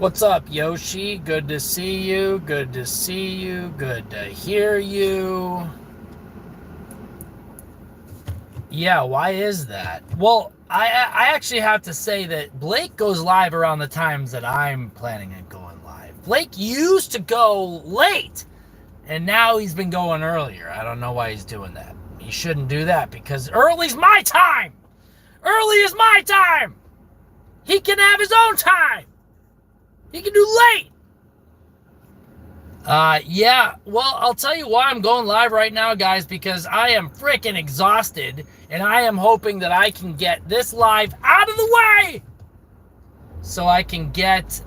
What's up, Yoshi? Good to see you. Good to see you. Good to hear you. Yeah, why is that? Well, I actually have to say that Blake goes live around the times that I'm planning on going live. Blake used to go late, and now he's been going earlier. I don't know why he's doing that. He shouldn't do that because early's my time. Early is my time. He can have his own time. He can do late. Yeah, well, I'll tell you why I'm going live right now, guys, because I am freaking exhausted, and I am hoping that I can get this live out of the way so I can get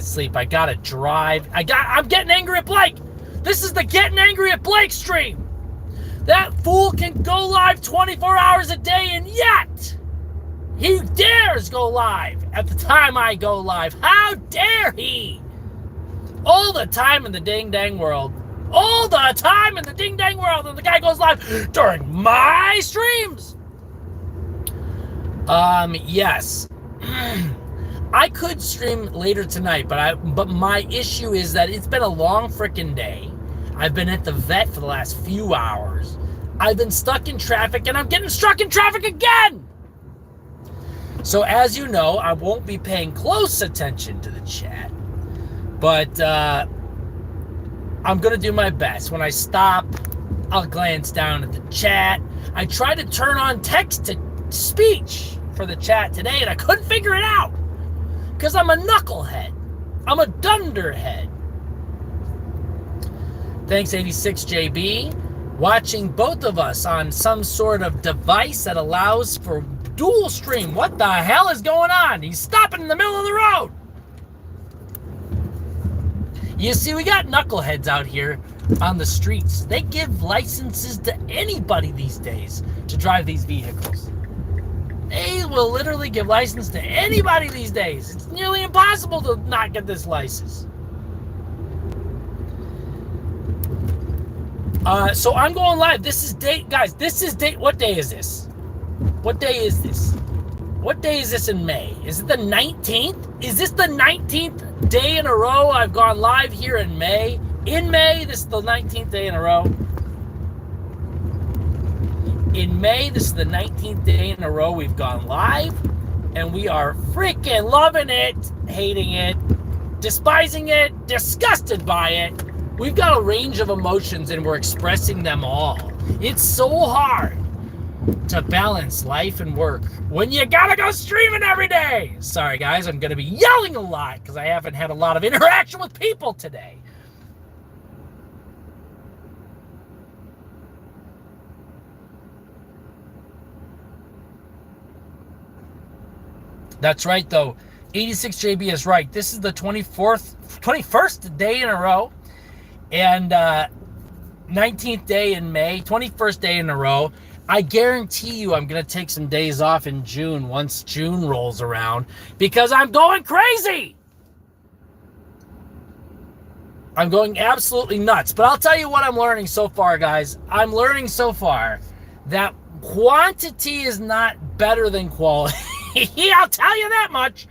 sleep. I gotta drive. I'm getting angry at Blake. This is the Getting Angry at Blake stream. That fool can go live 24 hours a day, and yet he dares go live at the time I go live. How dare he? All the time in the ding-dang world. All the time in the ding-dang world. And the guy goes live during my streams. Yes. I could stream later tonight, but my issue is that it's been a long freaking day. I've been at the vet for the last few hours. I've been stuck in traffic, and I'm getting stuck in traffic again. So as you know, I won't be paying close attention to the chat. But I'm going to do my best. When I stop, I'll glance down at the chat. I tried to turn on text-to-speech for the chat today, and I couldn't figure it out. Because I'm a knucklehead. I'm a dunderhead. Thanks, 86JB. Watching both of us on some sort of device that allows for dual stream. What the hell is going on? He's stopping in the middle of the road. You see, we got knuckleheads out here on the streets. They give licenses to anybody these days to drive these vehicles. They will literally give license to anybody these days. It's nearly impossible to not get this license. So I'm going live. This is date, guys. This is date. What day is this? What day is this? What day is this in May? Is it the 19th? Is this the 19th day in a row I've gone live here in May? In May, this is the 19th day in a row. In May, this is the 19th day in a row we've gone live. And we are freaking loving it, hating it, despising it, disgusted by it. We've got a range of emotions and we're expressing them all. It's so hard to balance life and work when you gotta go streaming every day. Sorry guys, I'm gonna be yelling a lot because I haven't had a lot of interaction with people today. That's right though. 86JB is right. This is the 21st day in a row and 19th day in May, 21st day in a row. I guarantee you I'm going to take some days off in June once June rolls around because I'm going crazy. I'm going absolutely nuts. But I'll tell you what I'm learning so far, guys. I'm learning so far that quantity is not better than quality. I'll tell you that much.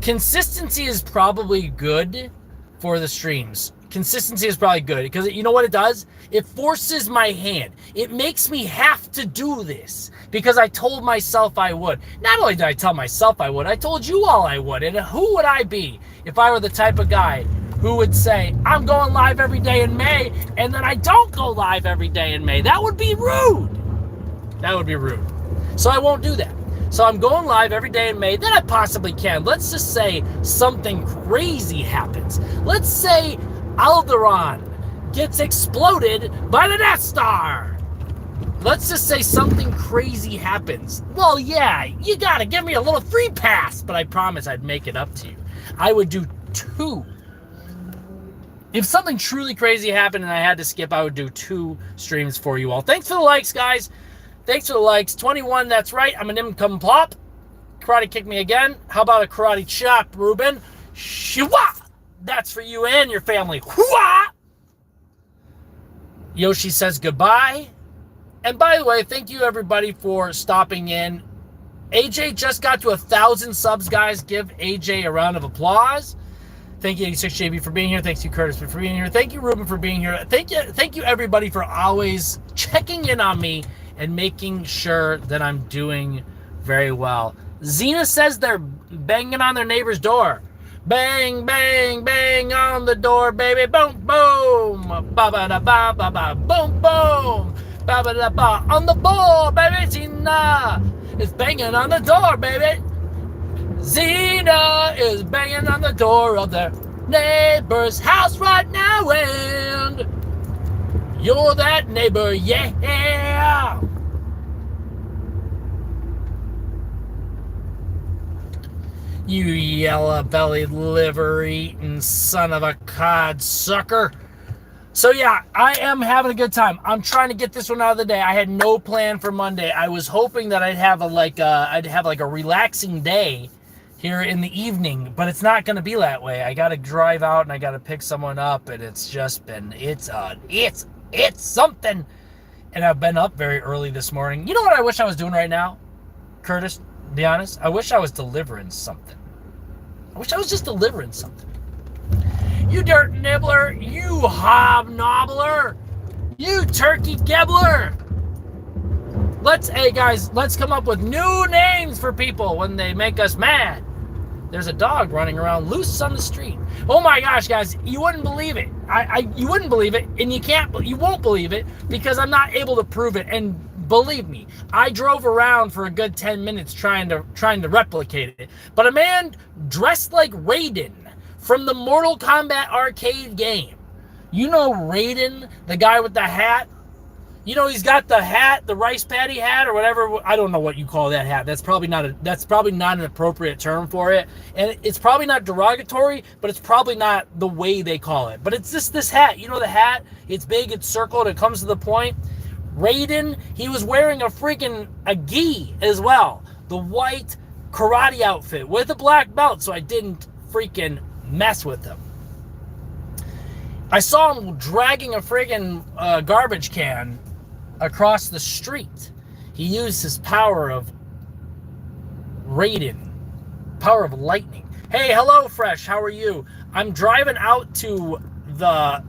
Consistency is probably good for the streams. Consistency is probably good because you know what it does? It forces my hand. It makes me have to do this because I told myself I would. Not only did I tell myself I would, I told you all I would. And who would I be if I were the type of guy who would say, I'm going live every day in May, and then I don't go live every day in May? That would be rude. That would be rude. So I won't do that. So I'm going live every day in May. Then I possibly can. Let's just say something crazy happens. Let's say Alderaan gets exploded by the Death Star. Let's just say something crazy happens. Well, yeah, you gotta give me a little free pass, but I promise I'd make it up to you. I would do 2. If something truly crazy happened and I had to skip, I would do 2 streams for you all. Thanks for the likes, guys. Thanks for the likes. 21, that's right. I'm an income plop. Karate kick me again. How about a karate chop, Ruben? Shwa! That's for you and your family. Hua! Yoshi says goodbye. And by the way, thank you everybody for stopping in AJ just got to 1,000 subs, guys. Give AJ a round of applause. Thank you, 86JB, for being here. Thanks you, Curtis, for being here. Thank you, Ruben, for being here. Thank you, everybody, for always checking in on me and making sure that I'm doing very well. Zena says they're banging on their neighbor's door. Bang, bang, bang on the door, baby. Boom, boom. Ba-ba-da-ba-ba-ba. Boom, boom. Ba-ba-da-ba. On the ball, baby. Zena is banging on the door, baby. Zena is banging on the door of their neighbor's house right now, and you're that neighbor, yeah. You yellow-bellied, liver-eating son of a cod sucker. So yeah, I am having a good time. I'm trying to get this one out of the day. I had no plan for Monday. I was hoping that I'd have a relaxing day here in the evening, but it's not going to be that way. I got to drive out and I got to pick someone up, and it's just been it's something. And I've been up very early this morning. You know what I wish I was doing right now, Curtis? To be honest, I wish I was delivering something. I wish I was just delivering something. You dirt nibbler, you hobnobbler, you turkey gibbler. Hey guys, let's come up with new names for people when they make us mad. There's a dog running around loose on the street. Oh my gosh, guys, you wouldn't believe it. You wouldn't believe it, and you won't believe it because I'm not able to prove it. And believe me, I drove around for a good 10 minutes trying to replicate it. But a man dressed like Raiden from the Mortal Kombat arcade game. You know Raiden, the guy with the hat? You know, he's got the hat, the rice patty hat or whatever. I don't know what you call that hat. That's probably not an appropriate term for it. And it's probably not derogatory, but it's probably not the way they call it. But it's just this hat. You know the hat? It's big, it's circled, it comes to the point. Raiden, he was wearing a gi as well. The white karate outfit with a black belt, so I didn't freaking mess with him. I saw him dragging a friggin' garbage can across the street. He used his power of Raiden, power of lightning. Hey, hello, Fresh. How are you? I'm driving out to the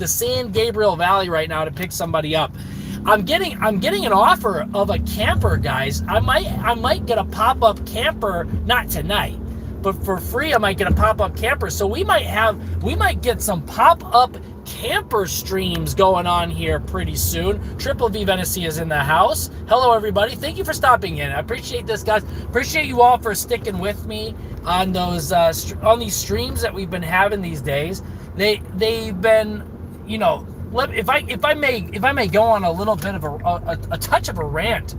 San Gabriel Valley right now to pick somebody up. I'm getting an offer of a camper, guys. I might get a pop-up camper, not tonight, but for free I might get a pop-up camper. So we might get some pop-up camper streams going on here pretty soon. Triple V Venice is in the house. Hello everybody. Thank you for stopping in. I appreciate this, guys. Appreciate you all for sticking with me on those on these streams that we've been having these days. They've been, you know, if I may go on a little bit of a touch of a rant.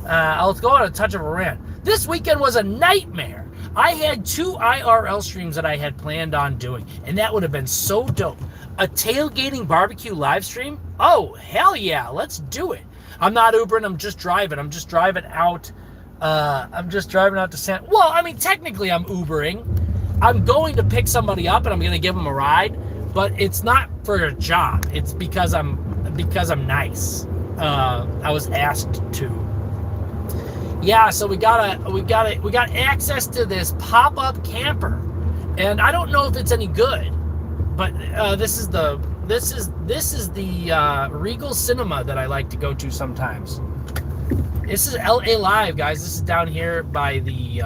I'll go on a touch of a rant. This weekend was a nightmare. I had 2 IRL streams that I had planned on doing, and that would have been so dope. A tailgating barbecue live stream? Oh, hell yeah, let's do it. I'm not Ubering, I'm just driving. I'm just driving out to San... Well, I mean, technically I'm Ubering. I'm going to pick somebody up and I'm going to give them a ride, but it's not for a job. It's because I'm nice. I was asked to. Yeah, so we got access to this pop-up camper, and I don't know if it's any good, but this is the Regal Cinema that I like to go to sometimes. This is LA Live, guys. This is down here by the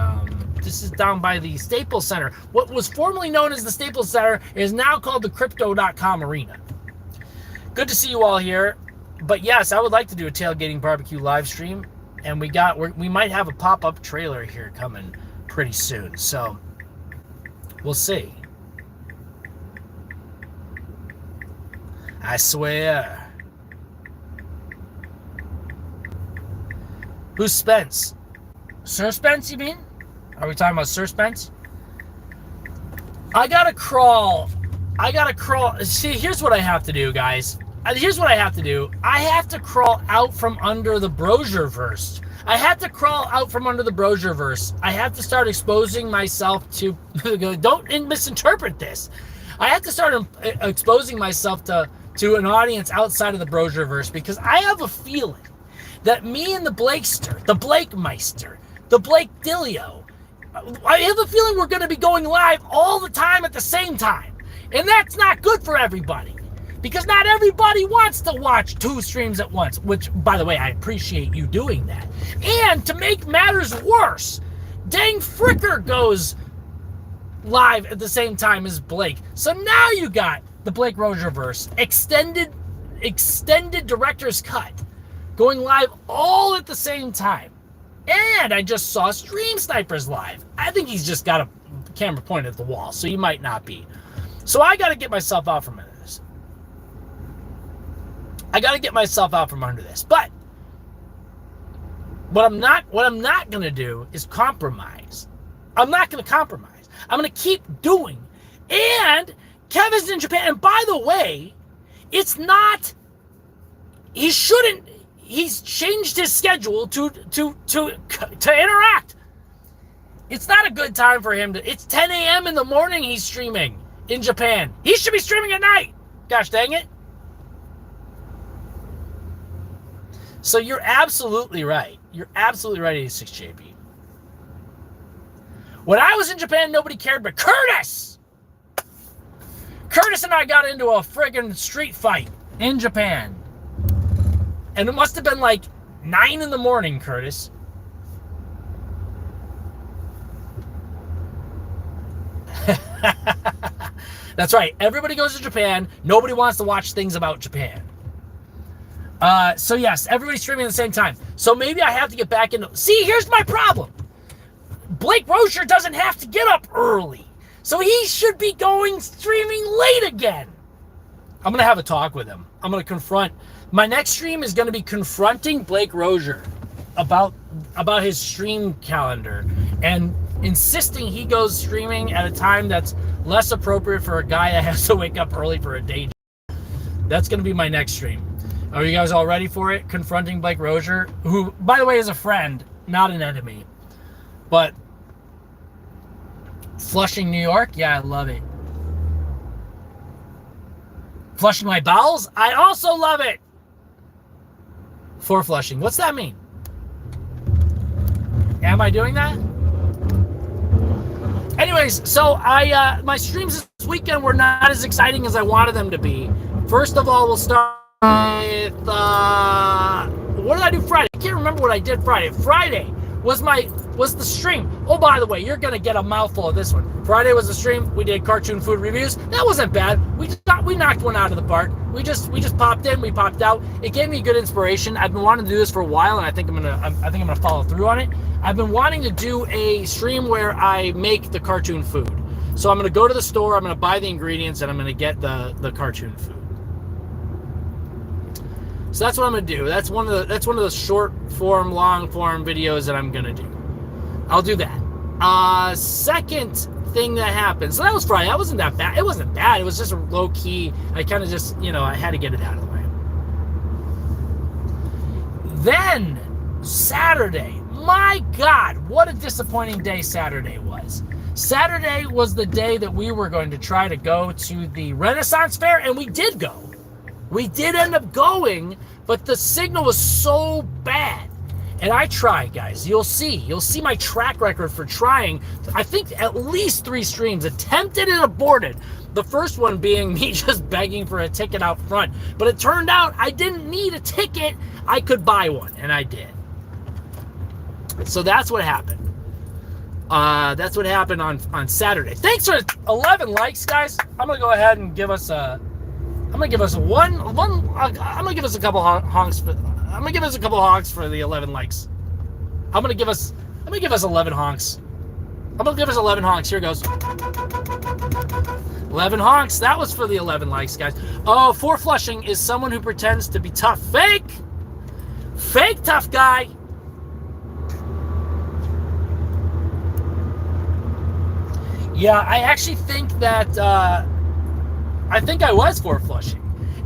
down by the Staples Center. What was formerly known as the Staples Center is now called the Crypto.com Arena. Good to see you all here. But yes, I would like to do a tailgating barbecue live stream. And we might have a pop-up trailer here coming pretty soon. So we'll see. I swear. Who's Spence? Sir Spence, you mean? Are we talking about Sir Spence? I gotta crawl. See, here's what I have to do, guys. Here's what I have to do. I have to crawl out from under the Brosierverse. I have to start exposing myself to... Don't misinterpret this. I have to start exposing myself to an audience outside of the Brosierverse, because I have a feeling that me and the Blakester, the Blakemeister, the Blake Dillio, I have a feeling we're going to be going live all the time at the same time. And that's not good for everybody. Because not everybody wants to watch 2 streams at once, which, by the way, I appreciate you doing that. And to make matters worse, Dang Fricker goes live at the same time as Blake. So now you got the Blake Rogerverse extended director's cut going live all at the same time. And I just saw Stream Snipers live. I think he's just got a camera pointed at the wall, so he might not be. So I got to get myself out from under this. But what I'm not going to do is compromise. I'm not going to compromise. I'm going to keep doing. And Kevin's in Japan. And by the way, it's not. He's changed his schedule to interact. It's not a good time for him to. It's 10 a.m. in the morning. He's streaming in Japan. He should be streaming at night. Gosh dang it. So you're absolutely right. You're absolutely right, 86JP. When I was in Japan, nobody cared but Curtis! Curtis and I got into a friggin' street fight in Japan. And it must have been like 9 in the morning, Curtis. That's right. Everybody goes to Japan. Nobody wants to watch things about Japan. So yes, everybody's streaming at the same time. So maybe I have to get back into... See, here's my problem. Blake Rocher doesn't have to get up early. So he should be streaming late again. I'm going to have a talk with him. I'm going to confront... My next stream is going to be confronting Blake Rocher about his stream calendar and insisting he goes streaming at a time that's less appropriate for a guy that has to wake up early for a day job. That's going to be my next stream. Are you guys all ready for it? Confronting Blake Rocher, who, by the way, is a friend, not an enemy. But Flushing, New York? Yeah, I love it. Flushing my bowels? I also love it. For Flushing. What's that mean? Am I doing that? Anyways, so my streams this weekend were not as exciting as I wanted them to be. First of all, we'll start with, what did I do Friday? I can't remember what I did Friday. Friday was the stream. Oh, by the way, you're going to get a mouthful of this one. Friday was the stream. We did cartoon food reviews. That wasn't bad. We knocked one out of the park. We just popped in, we popped out. It gave me good inspiration. I've been wanting to do this for a while, and I think I'm gonna follow through on it. I've been wanting to do a stream where I make the cartoon food. So I'm gonna go to the store, I'm gonna buy the ingredients, and I'm gonna get the cartoon food. So that's what I'm gonna do. That's one of the short form, long form videos that I'm gonna do. I'll do that. Second thing that happened. So that was Friday. That wasn't that bad. It wasn't bad. It was just a low key. I kind of just, I had to get it out of the way. Then Saturday. My God, what a disappointing day Saturday was. Saturday was the day that we were going to try to go to the Renaissance Fair, and we did go. We did end up going, but the signal was so bad. And I tried, guys. You'll see my track record for trying, I think, at least 3 streams. Attempted and aborted. The first one being me just begging for a ticket out front. But it turned out I didn't need a ticket. I could buy one, and I did. So that's what happened. That's what happened on Saturday. Thanks for 11 likes, guys. I'm going to go ahead and give us a... I'm gonna give us a couple honks for the 11 likes. I'm gonna give us 11 honks. Here goes. 11 honks. That was for the 11 likes, guys. Oh, for Flushing is someone who pretends to be tough. Fake tough guy. Yeah, I actually think that I think I was for Flushing,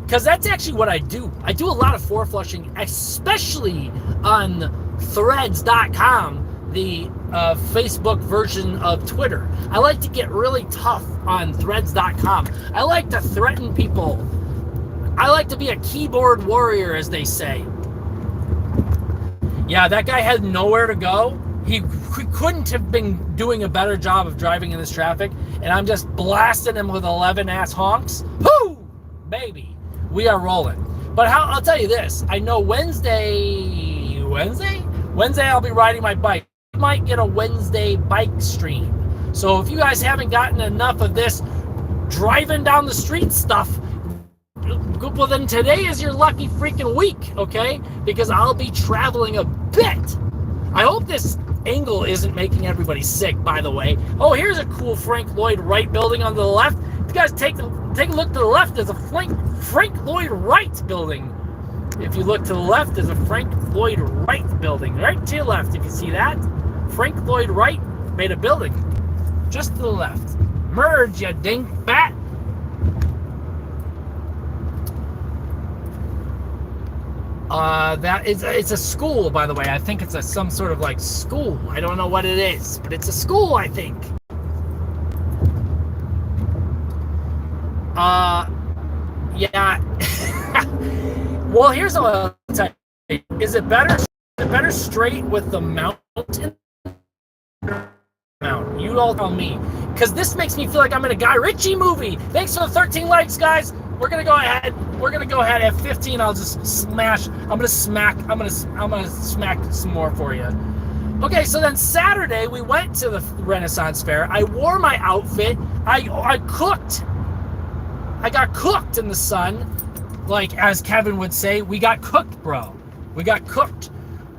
because that's actually what I do. I do a lot of for Flushing, especially on threads.com, the Facebook version of Twitter. I like to get really tough on threads.com. I like to threaten people. I like to be a keyboard warrior, as they say. Yeah, that guy had nowhere to go. He couldn't have been doing a better job of driving in this traffic, and I'm just blasting him with 11 ass honks. Whoo! Baby, we are rolling. But I'll tell you this. I know Wednesday I'll be riding my bike. I might get a Wednesday bike stream. So if you guys haven't gotten enough of this driving down the street stuff, well, then today is your lucky freaking week, okay? Because I'll be traveling a bit. I hope this angle isn't making everybody sick, by the way. Oh, here's a cool Frank Lloyd Wright building on the left. If you guys take a look to the left, there's a Frank Lloyd Wright building. If you look to the left, there's a Frank Lloyd Wright building. Right to your left, if you see that. Frank Lloyd Wright made a building. Just to the left. Merge, you dingbat. It's a school, by the way. I think it's some sort of like school. I don't know what it is, but it's a school, I think. Yeah. Well, here's what I'll tell you. Is it better straight with the mountain? You all tell me, because this makes me feel like I'm in a Guy Ritchie movie. Thanks for the 13 likes, guys. We're gonna go ahead at 15. I'll just smash. I'm gonna smack some more for you. Okay, so then Saturday we went to the Renaissance Fair. I wore my outfit. I cooked. I got cooked in the sun, like as Kevin would say. We got cooked, bro. We got cooked.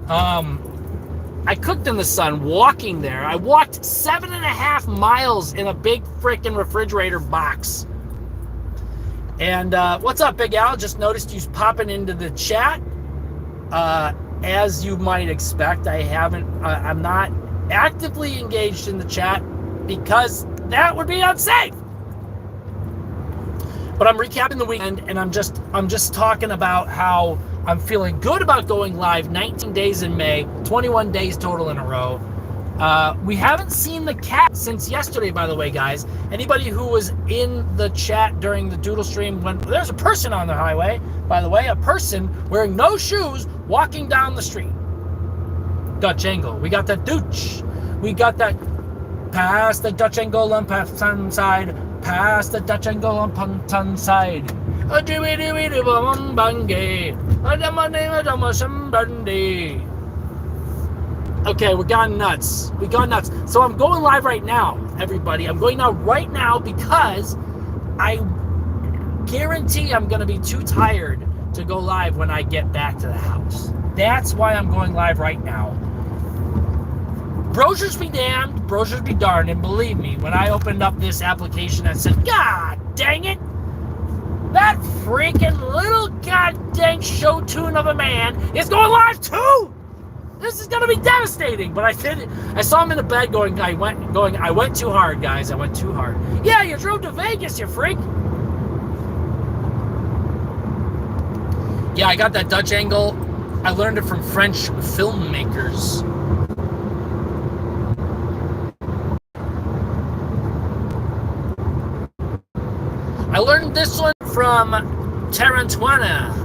I cooked in the sun, walking there. I walked 7.5 miles in a big freaking refrigerator box. And what's up, Big Al? Just noticed you popping into the chat. As you might expect, I'm not actively engaged in the chat because that would be unsafe. But I'm recapping the weekend, and I'm just talking about how I'm feeling good about going live 19 days in May, 21 days total in a row. We haven't seen the cat since yesterday, by the way, guys. Anybody who was in the chat during the doodle stream, when there's a person on the highway, by the way, a person wearing no shoes walking down the street. Dutch angle. We got that Dutch. We got that past the Dutch angle on Punton side. Past the Dutch angle on Punton side. Okay, we got nuts. So I'm going live right now, everybody. I'm going out right now because I guarantee I'm going to be too tired to go live when I get back to the house. That's why I'm going live right now. Brochures be damned, brochures be darned, and believe me, when I opened up this application and said, God dang it, that freaking little goddamn show tune of a man is going live too! This is gonna be devastating. But I saw him in the bed going, I went too hard, guys. I went too hard. Yeah, you drove to Vegas, you freak. Yeah, I got that Dutch angle. I learned it from French filmmakers. I learned this one from Tarantino.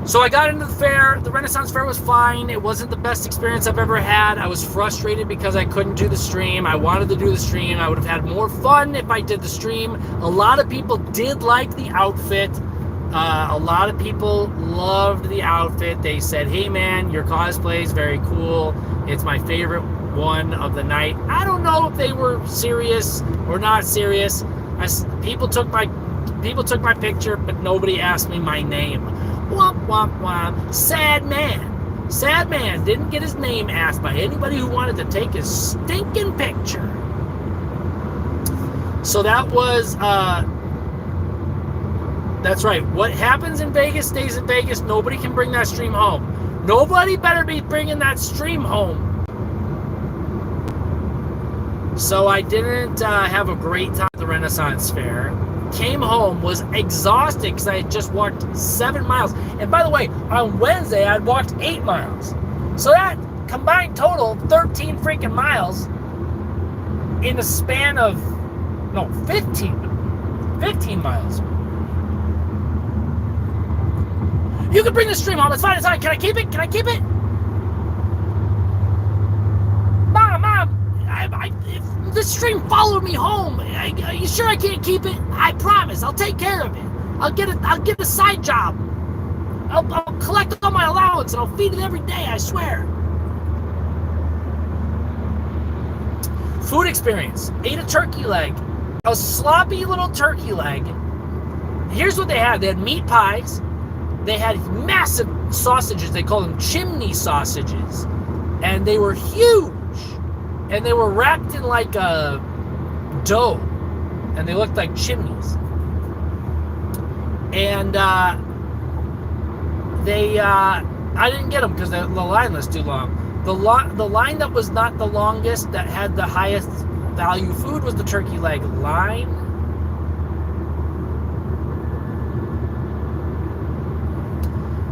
So I got into the fair. The Renaissance Fair was fine. It wasn't the best experience I've ever had. I was frustrated because I couldn't do the stream. I wanted to do the stream. I would have had more fun if I did the stream. A lot of people did like the outfit. A lot of people loved the outfit. They said, hey man, your cosplay is very cool. It's my favorite one of the night. I don't know if they were serious or not serious. People took my picture, but nobody asked me my name. Womp womp womp. Sad man didn't get his name asked by anybody who wanted to take his stinking picture. So that was that's right. What happens in Vegas stays in Vegas. Nobody can bring that stream home. Nobody better be bringing that stream home. So I didn't have a great time at the Renaissance Fair. Came home, was exhausted because I had just walked 7 miles. And by the way, on Wednesday, I'd walked 8 miles. So that combined total, 13 freaking miles in a span of, 15 miles. You can bring the stream home. It's fine. It's fine. Can I keep it? Can I keep it? Mom, if the stream followed me home. Are you sure I can't keep it? I promise. I'll take care of it. I'll get a side job. I'll collect all my allowance and I'll feed it every day. I swear. Food experience. Ate a turkey leg. A sloppy little turkey leg. Here's what they had. They had meat pies. They had massive sausages. They called them chimney sausages. And they were huge. And they were wrapped in like a dough. And they looked like chimneys. And I didn't get them because the line was too long. The line that was not the longest, that had the highest value food, was the turkey leg line.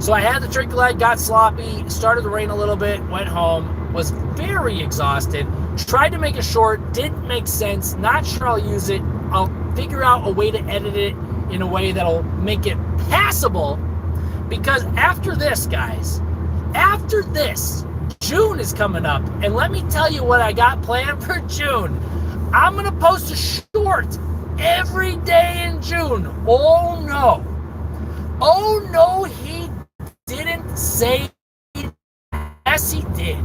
So I had the turkey leg, got sloppy, started to rain a little bit, went home, was very exhausted, tried to make it short, didn't make sense, not sure I'll use it. I'll figure out a way to edit it in a way that'll make it passable, because after this, guys, after this, June is coming up, and let me tell you what I got planned for June. I'm going to post a short every day in June. Oh no, he didn't say. Yes, he did.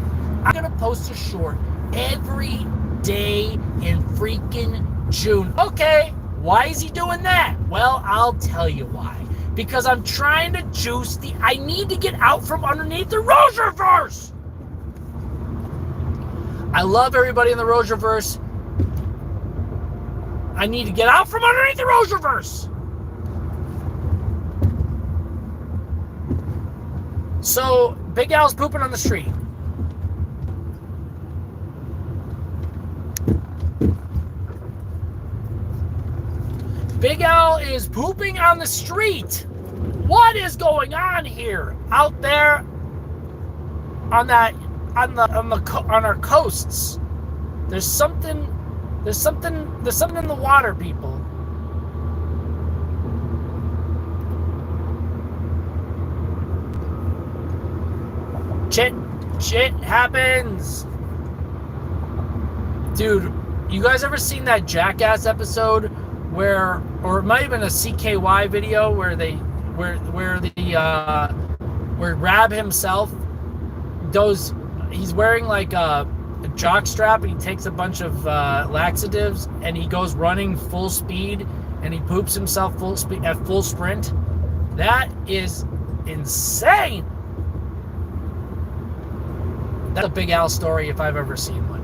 I'm going to post a short every day in freaking June. Okay, why is he doing that? Well, I'll tell you why. Because I'm trying to juice I need to get out from underneath the Rogerverse. I love everybody in the Rogerverse. I need to get out from underneath the Rogerverse. So, Big Al's pooping on the street. Big Al is pooping on the street. What is going on here? Out there on our coasts. There's something in the water, people. Shit happens. Dude, you guys ever seen that Jackass episode where, or it might have been a CKY video where Rab himself goes, he's wearing like a jock strap and he takes a bunch of laxatives and he goes running full speed and he poops himself full speed at full sprint. That is insane. That's a Big Al story if I've ever seen one.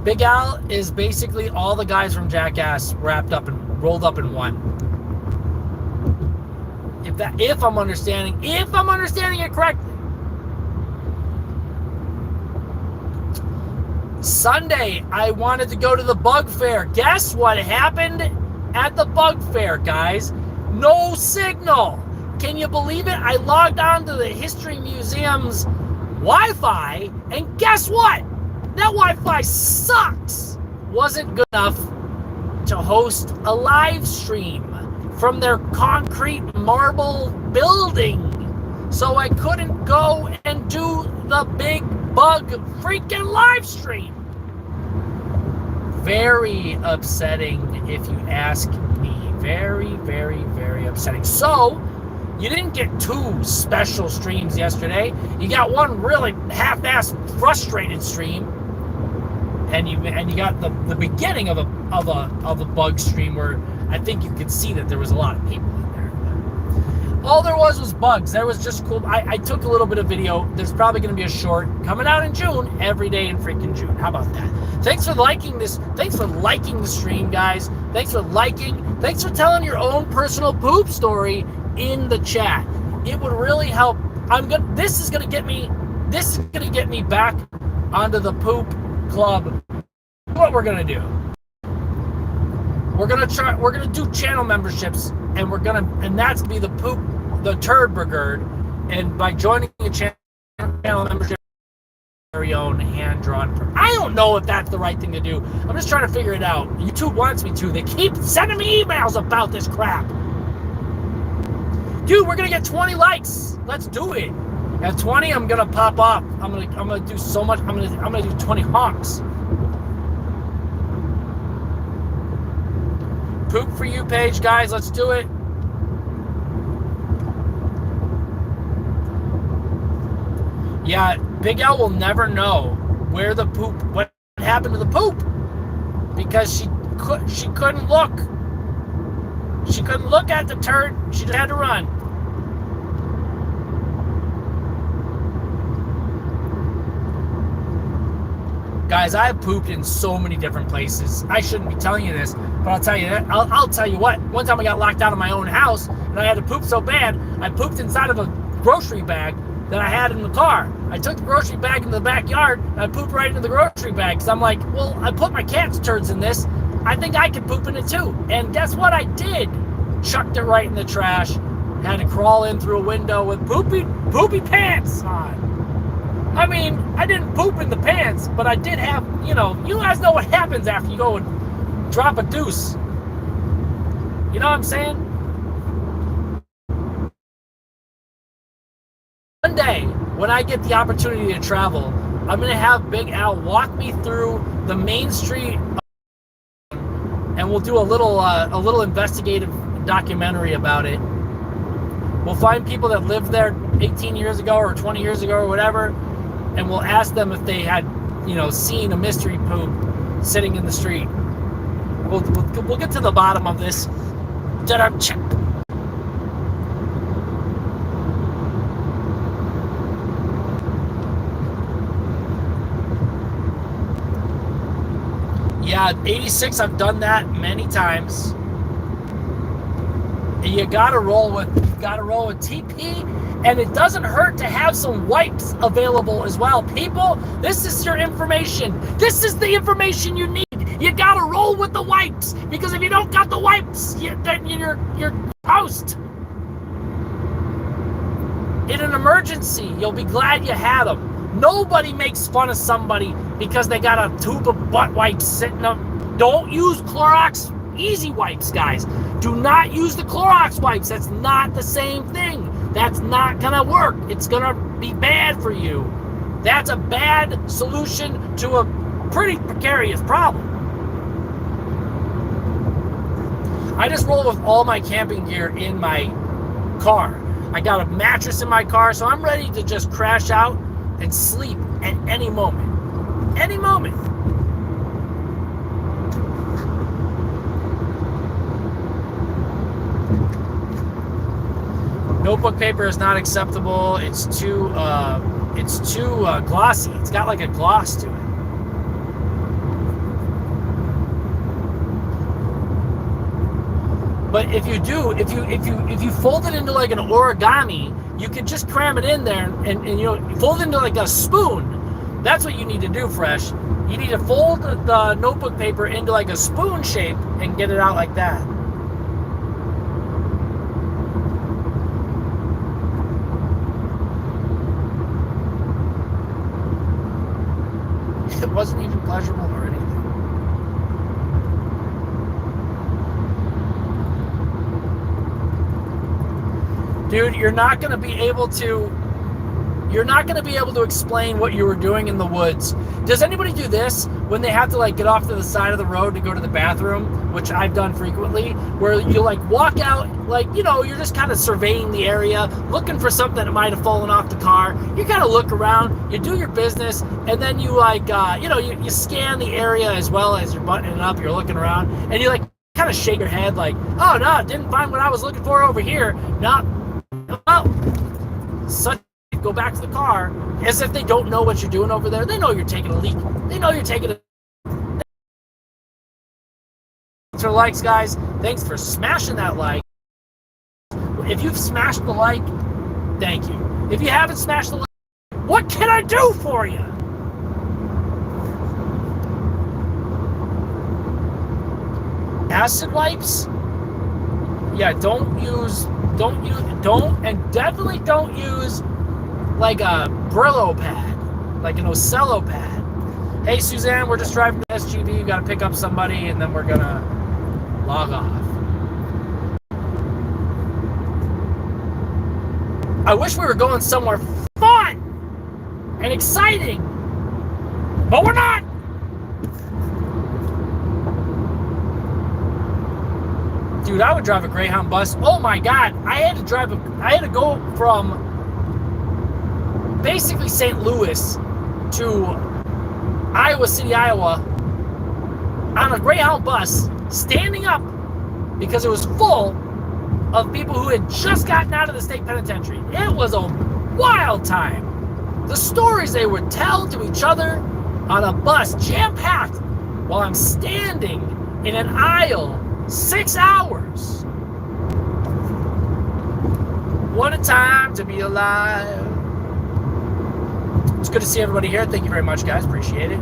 Big Al is basically all the guys from Jackass wrapped up and rolled up in one. If I'm understanding it correctly. Sunday, I wanted to go to the bug fair. Guess what happened at the bug fair, guys? No signal. Can you believe it? I logged on to the History Museum's Wi-Fi, and guess what? That Wi-Fi sucks. Wasn't good enough to host a live stream from their concrete marble building. So I couldn't go and do the big bug freaking live stream. Very upsetting, if you ask me. Very, very, very upsetting. So, you didn't get two special streams yesterday. You got one really half-assed, frustrated stream, and you got the beginning of a bug stream where I think you could see that there was a lot of people in there. All there was bugs. There was just cool. I took a little bit of video. There's probably going to be a short coming out in June, every day in freaking June. How about that? Thanks for liking this. Thanks for liking the stream, guys. Thanks for liking. Thanks for telling your own personal poop story in the chat. It would really help. This is gonna get me back onto the poop club. What we're gonna do? We're gonna do channel memberships, and that's gonna be the turd brigade. And by joining the channel membership, very own hand-drawn. I don't know if that's the right thing to do. I'm just trying to figure it out. YouTube wants me to. They keep sending me emails about this crap. Dude, we're gonna get 20 likes. Let's do it. At 20, I'm gonna pop off. I'm gonna do so much. I'm gonna do 20 honks. Poop for you page, guys. Let's do it. Yeah, Big L will never know where the poop, what happened to the poop, because she couldn't look. She couldn't look at the turd. She just had to run. Guys, I have pooped in so many different places. I shouldn't be telling you this, but I'll tell you that. I'll tell you what. One time I got locked out of my own house, and I had to poop so bad, I pooped inside of a grocery bag that I had in the car. I took the grocery bag into the backyard, and I pooped right into the grocery bag, because I'm like, well, I put my cat's turds in this. I think I could poop in it too. And guess what I did? Chucked it right in the trash. Had to crawl in through a window with poopy pants on. I mean, I didn't poop in the pants, but I did have, you guys know what happens after you go and drop a deuce. You know what I'm saying? One day, when I get the opportunity to travel, I'm going to have Big Al walk me through the main street, and we'll do a little investigative documentary about it. We'll find people that lived there 18 years ago or 20 years ago or whatever, and we'll ask them if they had, seen a mystery poop sitting in the street. We'll get to the bottom of this. Yeah, 86, I've done that many times. And you gotta roll with TP, and it doesn't hurt to have some wipes available as well. People, this is your information. This is the information you need. You gotta roll with the wipes, because if you don't got the wipes, then you're toast. In an emergency, you'll be glad you had them. Nobody makes fun of somebody because they got a tube of butt wipes sitting up. Don't use Clorox Easy Wipes, guys. Do not use the Clorox wipes. That's not the same thing. That's not gonna work. It's gonna be bad for you. That's a bad solution to a pretty precarious problem. I just roll with all my camping gear in my car. I got a mattress in my car, so I'm ready to just crash out and sleep at any moment. Any moment. Notebook paper is not acceptable. It's too glossy. It's got like a gloss to it. But if you fold it into like an origami, you can just cram it in there and fold it into like a spoon. That's what you need to do, Fresh. You need to fold the notebook paper into like a spoon shape and get it out like that. It wasn't even pleasurable or anything. Dude, you're not going to be able to explain what you were doing in the woods. Does anybody do this when they have to like get off to the side of the road to go to the bathroom, which I've done frequently, where you like walk out, like, you're just kind of surveying the area, looking for something that might have fallen off the car. You kind of look around, you do your business, and then you like, you scan the area as well as you're buttoning up, you're looking around, and you like kind of shake your head like, oh no, didn't find what I was looking for over here. Not, such. Go back to the car as if they don't know what you're doing over there. They know you're taking a leak. They know you're taking a... Thanks for likes, guys. Thanks for smashing that like. If you've smashed the like, thank you. If you haven't smashed the like, what can I do for you? Acid wipes? Yeah, definitely don't use like a Brillo pad, like an Ocello pad. Hey, Suzanne, we're just driving to SGV. We got to pick up somebody, and then we're going to log off. I wish we were going somewhere fun and exciting, but we're not. Dude, I would drive a Greyhound bus. Oh my God, I had to go from basically St. Louis to Iowa City, Iowa on a Greyhound bus, standing up because it was full of people who had just gotten out of the state penitentiary. It was a wild time. The stories they would tell to each other on a bus, jam-packed, while I'm standing in an aisle 6 hours. What a time to be alive. It's good to see everybody here. Thank you very much, guys. Appreciate it.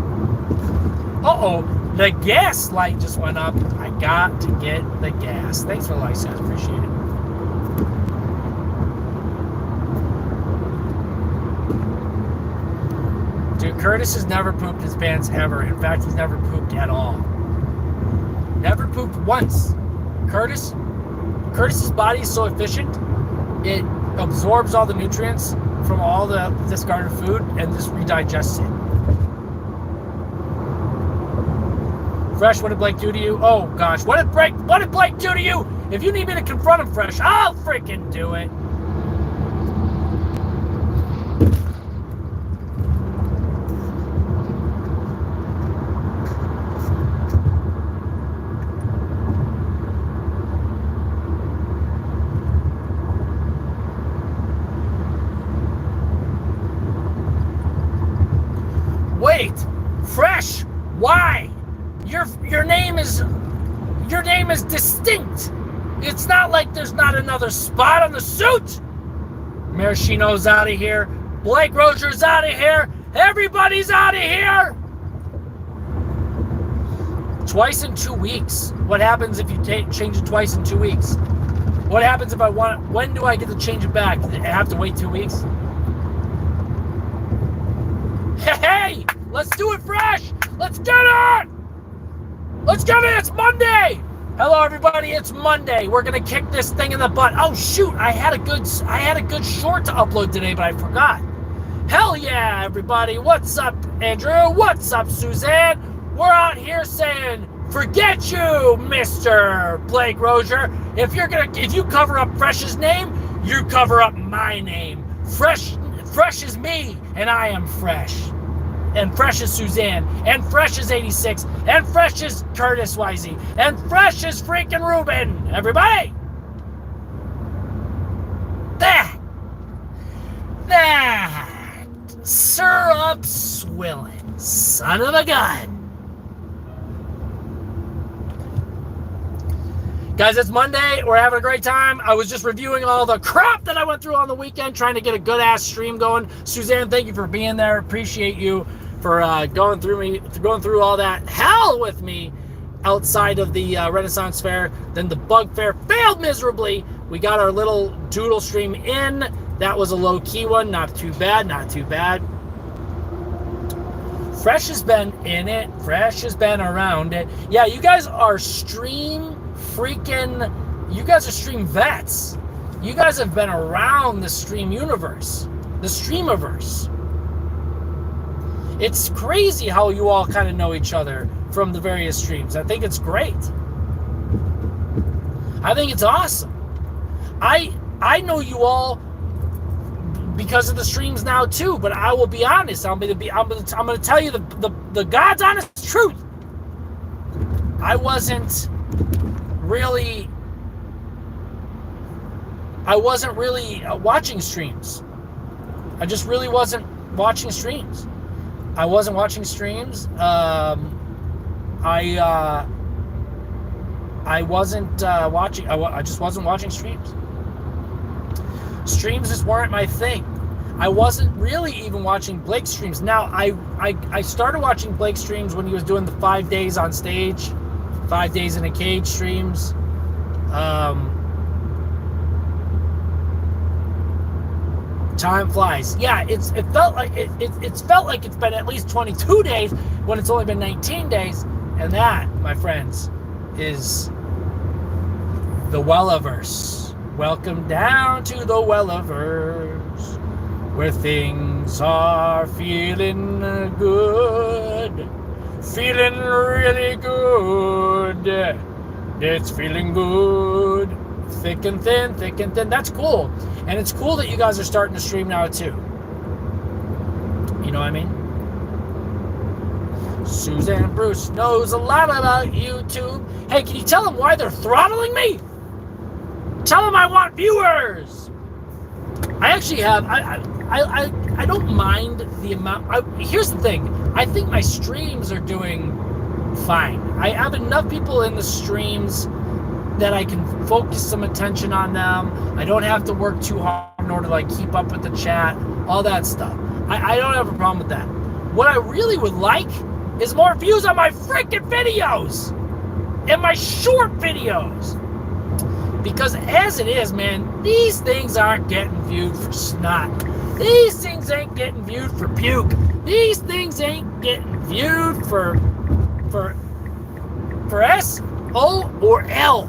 Uh-oh. The gas light just went up. I got to get the gas. Thanks for the likes, guys. Appreciate it. Dude, Curtis has never pooped his pants ever. In fact, he's never pooped at all. Never pooped once. Curtis's body is so efficient, it absorbs all the nutrients from all the discarded food and just redigests it. Fresh, what did Blake do to you? Oh gosh, what did Blake do to you? If you need me to confront him, Fresh, I'll freaking do it. Wait, Fresh, why? Your name is distinct. It's not like there's not another spot on the suit. Maraschino's out of here. Blake Roger's out of here. Everybody's out of here. Twice in 2 weeks. What happens if you change it twice in 2 weeks? What happens if I want it? When do I get to change it back? I have to wait 2 weeks? Hey, let's do it, Fresh. Let's get it. Let's get it. It's Monday. Hello, everybody. It's Monday. We're gonna kick this thing in the butt. Oh shoot! I had a good short to upload today, but I forgot. Hell yeah, everybody. What's up, Andrew? What's up, Suzanne? We're out here saying, forget you, Mr. Blake Rozier. If you cover up Fresh's name, you cover up my name. Fresh is me, and I am Fresh. And Fresh is Suzanne, and Fresh is 86, and Fresh is Curtis Wisey, and Fresh is freaking Ruben. Everybody! That syrup swilling son of a gun. Guys, it's Monday. We're having a great time. I was just reviewing all the crap that I went through on the weekend, trying to get a good-ass stream going. Suzanne, thank you for being there. Appreciate you for going through all that hell with me outside of the Renaissance Fair. Then the Bug Fair failed miserably. We got our little doodle stream in. That was a low-key one. Not too bad. Not too bad. Fresh has been in it. Fresh has been around it. Yeah, you guys are stream vets. You guys have been around the stream universe, the streamiverse. It's crazy how you all kind of know each other from the various streams. I think it's great. I think it's awesome. I know you all because of the streams now too, but I will be honest. I'm going to tell you the God's honest truth. I wasn't really watching streams. I just really wasn't watching streams. I wasn't watching streams. I just wasn't watching streams. Streams just weren't my thing. I wasn't really even watching Blake's streams. Now, I started watching Blake's streams when he was doing the 5 days on stage, 5 days in a cage streams. Time flies. Yeah, it felt like it's been at least 22 days when it's only been 19 days, and that, my friends, is the Welliverse. Welcome down to the Welliverse. where things are feeling good. Feeling really good. It's feeling good. Thick and thin, thick and thin. That's cool. And it's cool that you guys are starting to stream now too. You know what I mean? Suzanne Bruce knows a lot about YouTube. Hey, can you tell them why they're throttling me? Tell them I want viewers. I actually have, I don't mind the amount. Here's the thing. I think my streams are doing fine. I have enough people in the streams that I can focus some attention on them. I don't have to work too hard in order to like keep up with the chat, all that stuff. I don't have a problem with that. What I really would like is more views on my freaking videos and my short videos. Because as it is, man, these things aren't getting viewed for snot. These things ain't getting viewed for puke. These things ain't getting viewed for S, O, or L.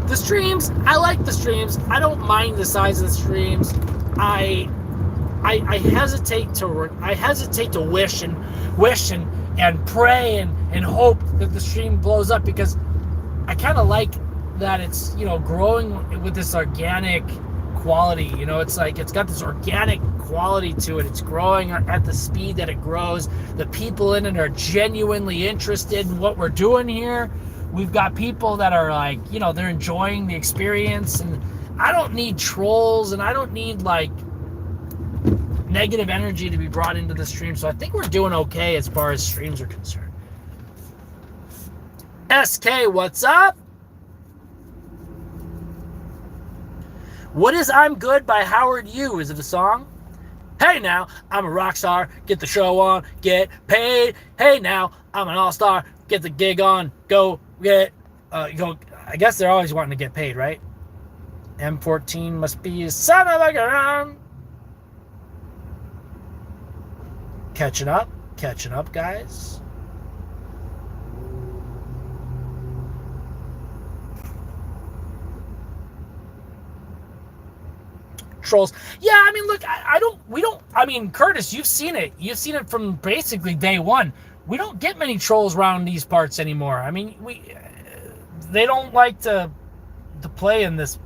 The streams, I like the streams. I don't mind the size of the streams. I hesitate to wish and pray and hope that the stream blows up, because I kind of like that it's, you know, growing with this organic quality. You know, it's like it's got this organic quality to it. It's growing at the speed that it grows. The people in it are genuinely interested in what we're doing here. We've got people that are like, you know, they're enjoying the experience, and I don't need trolls, and I don't need like negative energy to be brought into the stream. So I think we're doing okay as far as streams are concerned. SK, what's up? What is I'm Good by Howard Yu? Is it a song? Hey now, I'm a rock star. Get the show on, get paid. Hey now, I'm an all-star. Get the gig on, go get, go. I guess they're always wanting to get paid, right? M14 must be a son of a gun. Catching up, guys. Trolls. Yeah, I mean, look, I mean, Curtis, you've seen it from basically day one. We don't get many trolls around these parts anymore. I mean, they don't like to play in this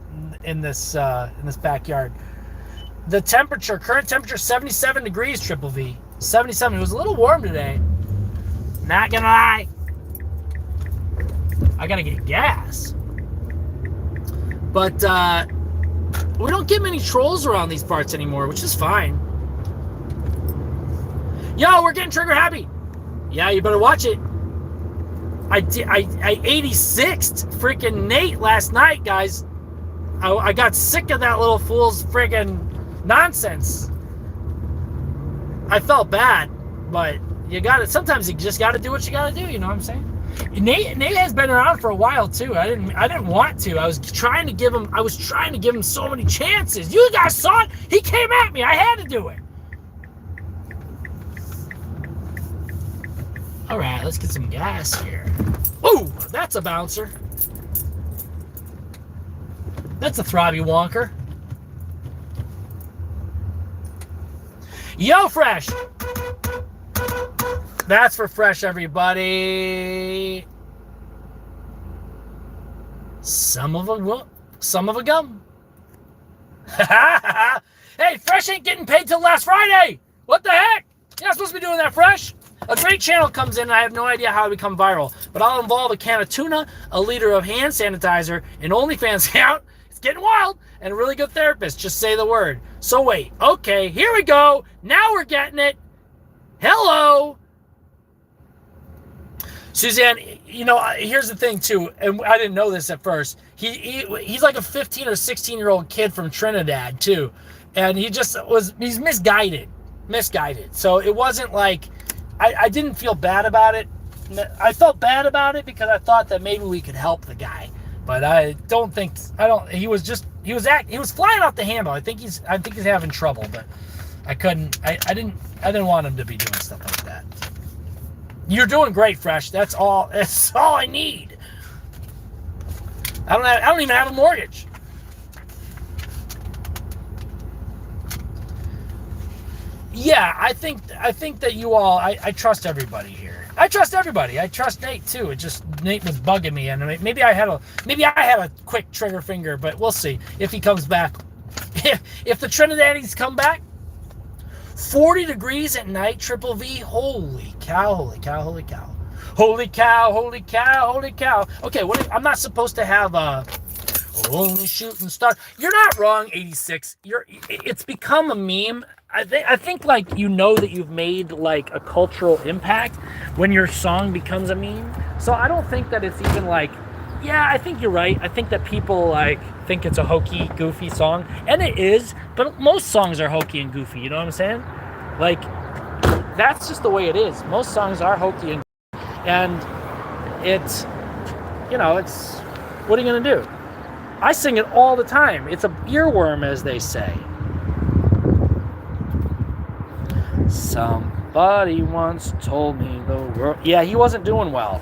backyard. The current temperature, 77 degrees, Triple V. 77. It was a little warm today. Not gonna lie. I gotta get gas. But we don't get many trolls around these parts anymore, which is fine. Yo, we're getting trigger happy. Yeah, you better watch it. I 86'd freaking Nate last night, guys. I got sick of that little fool's freaking nonsense. I felt bad, but you got it. Sometimes you just got to do what you got to do. You know what I'm saying? Nate has been around for a while too. I didn't want to. I was trying to give him so many chances. You guys saw it. He came at me. I had to do it. All right, let's get some gas here. Ooh, that's a bouncer. That's a throbby wonker. Yo, Fresh. That's for Fresh, everybody. Some of a gum. Hey, Fresh ain't getting paid till last Friday. What the heck? You're not supposed to be doing that, Fresh. A great channel comes in, and I have no idea how to become viral, but I'll involve a can of tuna, a liter of hand sanitizer, an OnlyFans account. It's getting wild, and a really good therapist. Just say the word. So wait, okay, here we go. Now we're getting it. Hello. Suzanne, you know, here's the thing too, and I didn't know this at first. He's like a 15 or 16-year-old kid from Trinidad too, and he's misguided. So it wasn't like, I didn't feel bad about it. I felt bad about it because I thought that maybe we could help the guy, but he was flying off the handle. I think he's having trouble, but I didn't want him to be doing stuff like that. You're doing great, Fresh. That's all I need. I don't even have a mortgage. Yeah, I think that you all. I trust everybody here. I trust everybody. I trust Nate too. It just Nate was bugging me, and maybe I had a quick trigger finger, but we'll see if he comes back. If the Trinidadians come back, 40 degrees at night, Triple V. Holy cow! Holy cow! Holy cow! Holy cow! Holy cow! Holy cow! Okay, I'm not supposed to have only shooting star. You're not wrong, 86. It's become a meme. I think like that you've made like a cultural impact when your song becomes a meme. So I don't think that it's even like, yeah, I think you're right. I think that people like think it's a hokey, goofy song, and it is. But most songs are hokey and goofy. You know what I'm saying? Like that's just the way it is. Most songs are hokey and it's it's what are you gonna do? I sing it all the time. It's a earworm, as they say. Somebody once told me the world... Yeah, he wasn't doing well.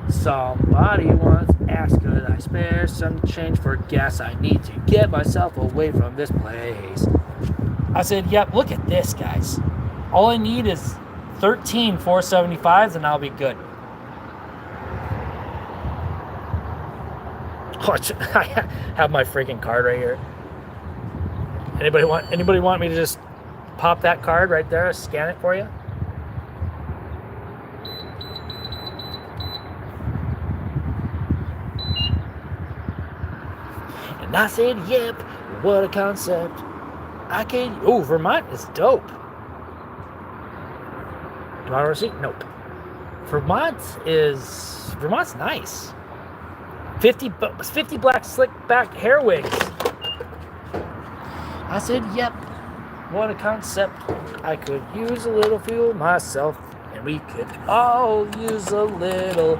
Somebody once asked, could I spare some change for gas? I need to get myself away from this place. I said, yep, look at this, guys. All I need is 13 475s and I'll be good. I have my freaking card right here. Anybody want me to just pop that card right there, scan it for you? And I said, yep, what a concept. Vermont is dope. Do I want a receipt? Nope. Vermont's nice. 50 black slick back hair wigs. I said, yep, what a concept. I could use a little fuel myself, and we could all use a little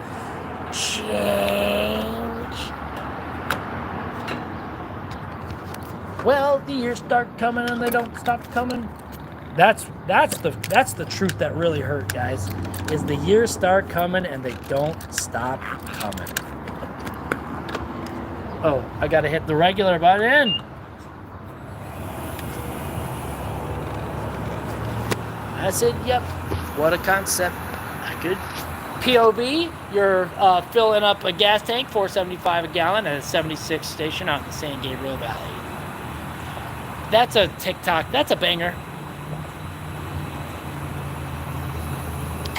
change. Well, the years start coming and they don't stop coming. That's the truth that really hurt, guys, is the years start coming and they don't stop coming. Oh, I gotta hit the regular button. I said, yep, what a concept. I could. POV, you're filling up a gas tank, $4.75 a gallon at a 76 station out in the San Gabriel Valley. That's a TikTok. That's a banger.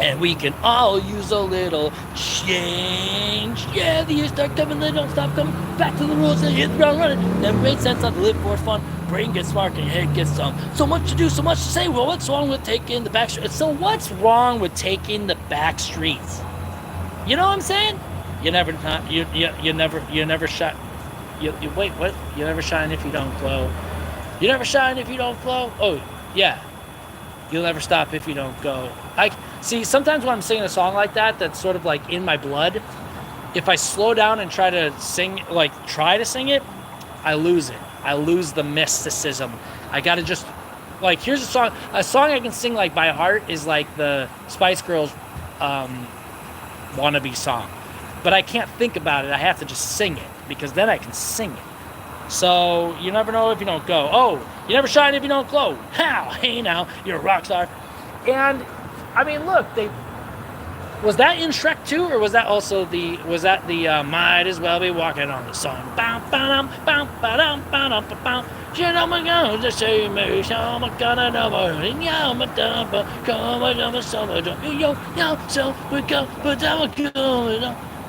And we can all use a little change. Yeah, the years start coming, they don't stop coming. Back to the rules and hit the ground running. Never made sense, not to live for fun. Brain gets smart and head gets dumb. So much to do, so much to say. Well, what's wrong with taking the back streets? So what's wrong with taking the back streets? You know what I'm saying? You never shine. Wait, what? You never shine if you don't glow. You never shine if you don't glow. Oh yeah. You'll never stop if you don't go. See, sometimes when I'm singing a song like that, that's sort of like in my blood, if I slow down and try to sing it, I lose it. I lose the mysticism. I gotta just, like, here's a song I can sing like by heart is like the Spice Girls wannabe song. But I can't think about it. I have to just sing it because then I can sing it. So you never know if you don't go. Oh, you never shine if you don't glow. How? Hey now, you're a rock star. And I mean, look, was that in Shrek 2 or was that also the might as well be walking on the sun. You know my God, the same me, so my God, I know my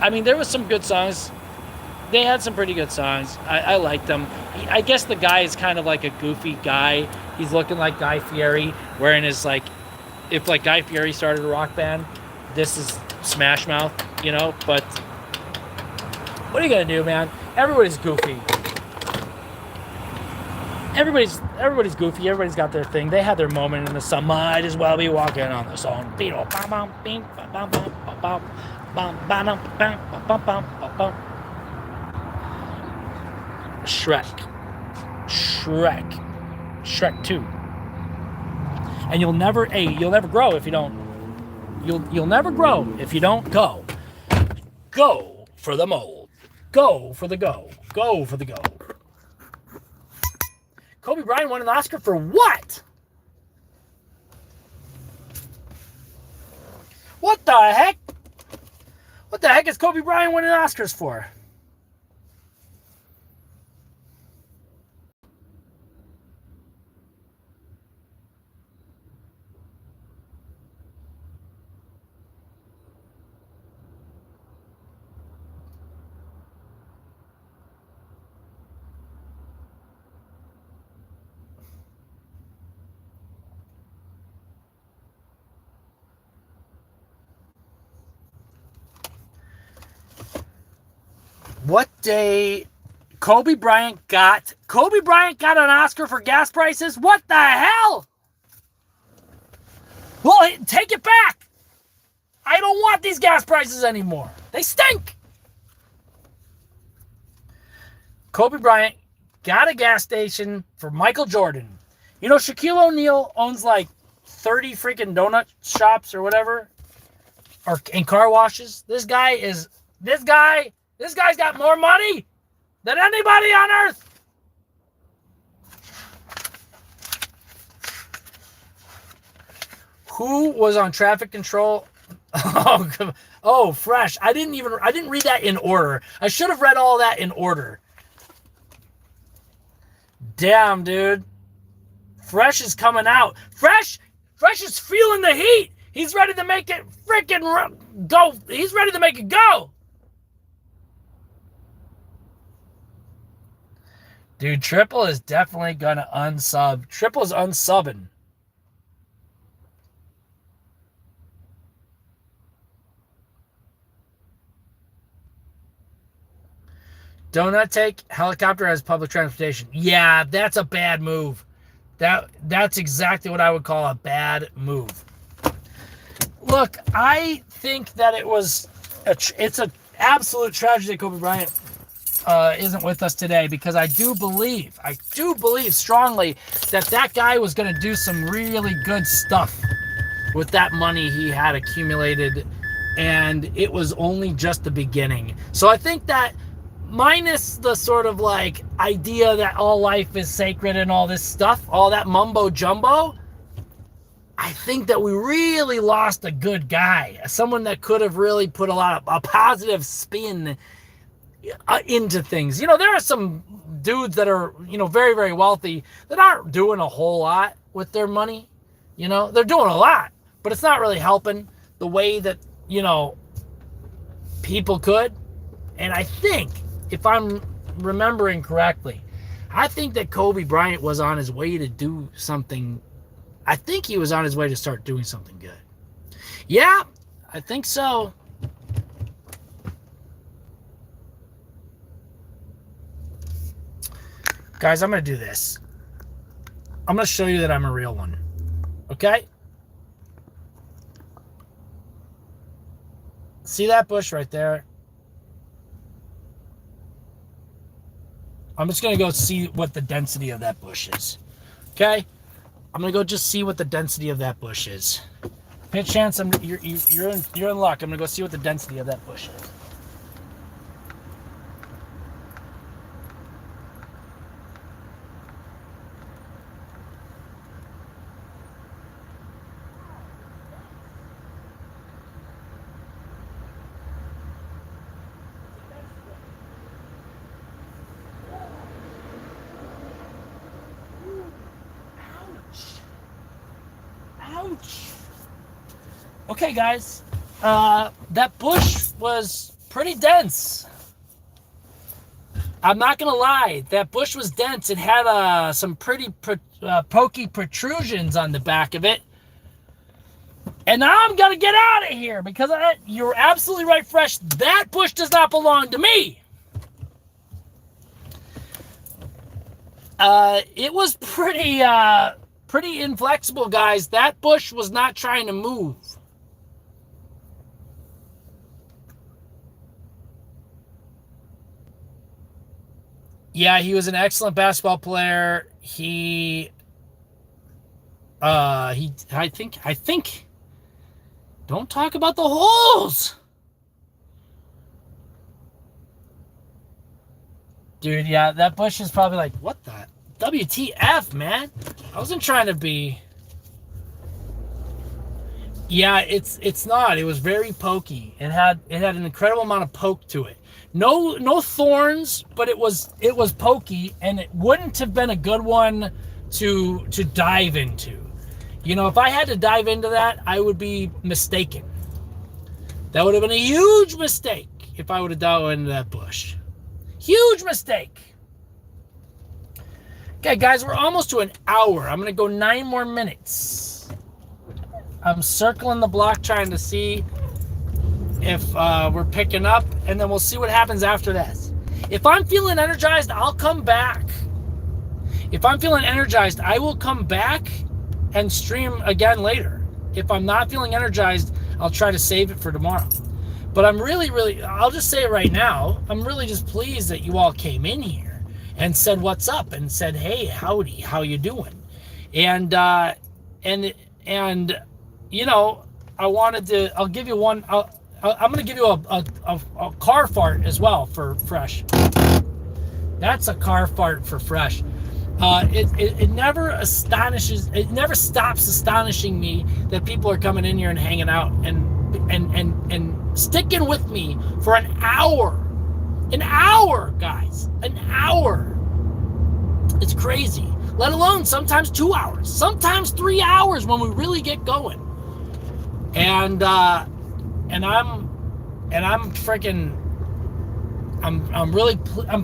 I mean, there was some good songs. They had some pretty good songs. I liked them. I guess the guy is kind of like a goofy guy. He's looking like Guy Fieri, wearing his, like, if like Guy Fieri started a rock band, this is Smash Mouth, you know? But what are you gonna do, man? Everybody's goofy. Everybody's goofy. Everybody's got their thing. They had their moment in the sun. Might as well be walking on the sun. Shrek 2. And you'll never grow if you don't. You'll never grow if you don't go. Go for the mold. Go for the go. Go for the go. Kobe Bryant won an Oscar for what? What the heck? What the heck is Kobe Bryant winning Oscars for? What day Kobe Bryant got an Oscar for gas prices? What the hell? Well, take it back. I don't want these gas prices anymore. They stink. Kobe Bryant got a gas station for Michael Jordan. You know, Shaquille O'Neal owns like 30 freaking donut shops or whatever, and car washes. This guy's got more money than anybody on earth. Who was on traffic control? Oh, Fresh. I didn't read that in order. I should have read all that in order. Damn, dude. Fresh is coming out. Fresh is feeling the heat. He's ready to make it freaking go. He's ready to make it go. Dude, Triple is definitely going to unsub. Triple's unsubbing. Donut take helicopter as public transportation. Yeah, that's a bad move. That's exactly what I would call a bad move. Look, I think that it's an absolute tragedy that Kobe Bryant isn't with us today, because I do believe strongly that guy was going to do some really good stuff with that money he had accumulated, and it was only just the beginning. So I think that, minus the sort of like idea that all life is sacred and all this stuff, all that mumbo jumbo, I think that we really lost a good guy, someone that could have really put a positive spin into things. You know, there are some dudes that are, you know, very, very wealthy that aren't doing a whole lot with their money. You know, they're doing a lot, but it's not really helping the way that, you know, people could. And I think, if I'm remembering correctly, I think that Kobe Bryant was on his way to do something. I think he was on his way to start doing something good. Yeah, I think so. Guys, I'm going to do this. I'm going to show you that I'm a real one. Okay? See that bush right there? I'm just going to go see what the density of that bush is. Okay? I'm going to go just see what the density of that bush is. Pitch chance you're in luck. I'm going to go see what the density of that bush is. Okay, guys, that bush was pretty dense. I'm not gonna lie, that bush was dense. It had some pretty pokey protrusions on the back of it. And now I'm gonna get out of here, because you're absolutely right, Fresh. That bush does not belong to me. It was pretty inflexible, guys. That bush was not trying to move. Yeah, he was an excellent basketball player. I think, don't talk about the holes. Dude, yeah, that bush is probably like, what the WTF, man. I wasn't trying to be... Yeah, it's not. It was very pokey. It had an incredible amount of poke to it. No thorns, but it was pokey, and it wouldn't have been a good one to dive into. You know, if I had to dive into that, I would be mistaken. That would have been a huge mistake if I would have dove into that bush. Huge mistake. Okay, guys, we're almost to an hour. I'm going to go 9 more minutes. I'm circling the block trying to see if we're picking up, and then we'll see what happens after this. If I'm feeling energized, I'll come back. If I'm feeling energized, I will come back and stream again later. If I'm not feeling energized, I'll try to save it for tomorrow. But I'm really, I'll just say it right now, I'm really just pleased that you all came in here and said what's up and said, hey, howdy, how you doing? And you know, I'll give you one, I'm going to give you a car fart as well for fresh. That's a car fart for fresh. It never stops astonishing me that people are coming in here and hanging out and sticking with me for an hour. An hour, guys. An hour. It's crazy. Let alone sometimes 2 hours, sometimes 3 hours when we really get going. And I'm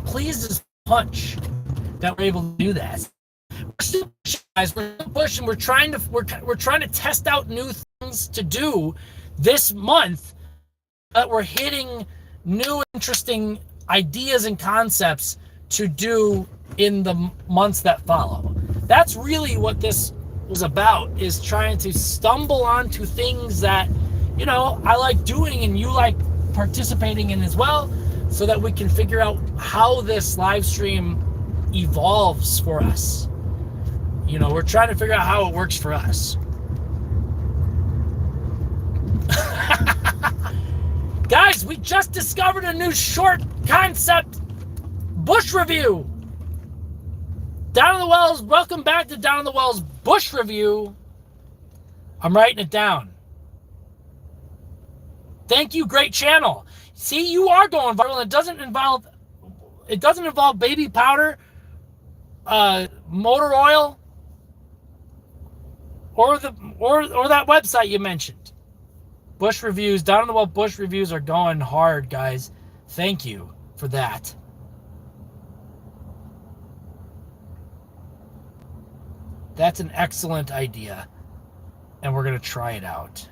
pleased as punch that we're able to do that. We're still pushing, guys. We're still pushing. We're trying to test out new things to do this month. But we're hitting new, interesting ideas and concepts to do in the months that follow. That's really what this was about, is trying to stumble onto things that, you know, I like doing and you like participating in as well, so that we can figure out how this live stream evolves for us. You know, we're trying to figure out how it works for us. Guys, we just discovered a new short concept bush review. Down in the Wells, welcome back to Down in the Wells bush review. I'm writing it down. Thank you, great channel. See, you are going viral. It doesn't involve baby powder, motor oil, or that website you mentioned. Bush reviews, Down in the Well bush reviews are going hard, guys. Thank you for that. That's an excellent idea, and we're going to try it out.